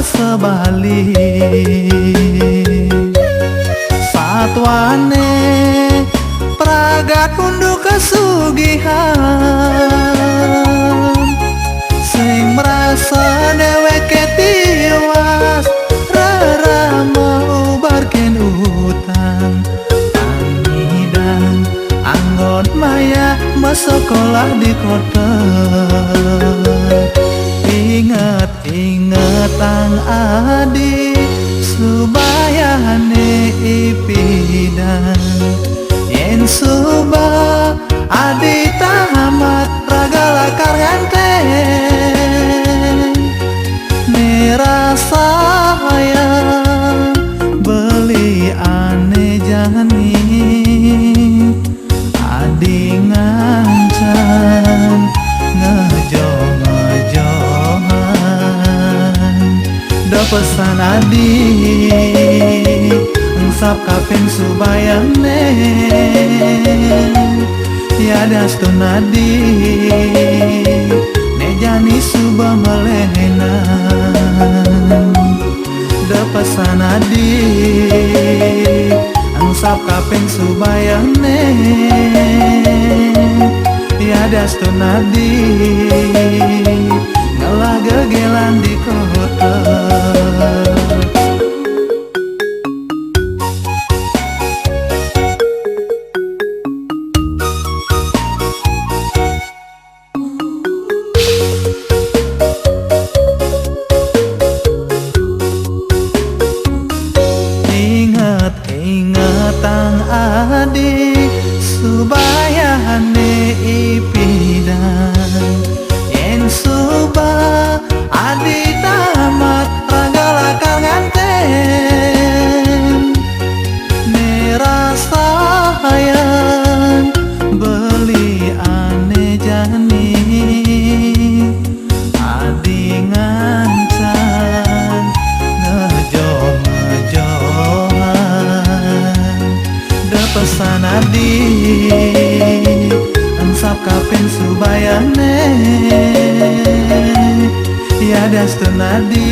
sebali satwane pragat unduh kesugihan sing merasa dheweke tiwas rarama ubarken utang pangidang anggon maya sekolah di kota. Ingat ang adi subayane ipidan yen suba adi tamat ragala karganteng merasa hayang beli ane jani adi ngancan ngejohan do pesan adi engsap kaping subayane tiada stun adi nejani subah melehenan do pesan adi engsap kaping subayane tiada stunadi ngalah gegelan di kota. Ingat ang adi subayane ipidan yen suba adi tamat ragala kanganteng merasa hayang beli ane jani adi ngancan pesan adi engsap kaping subayane tiada stun adi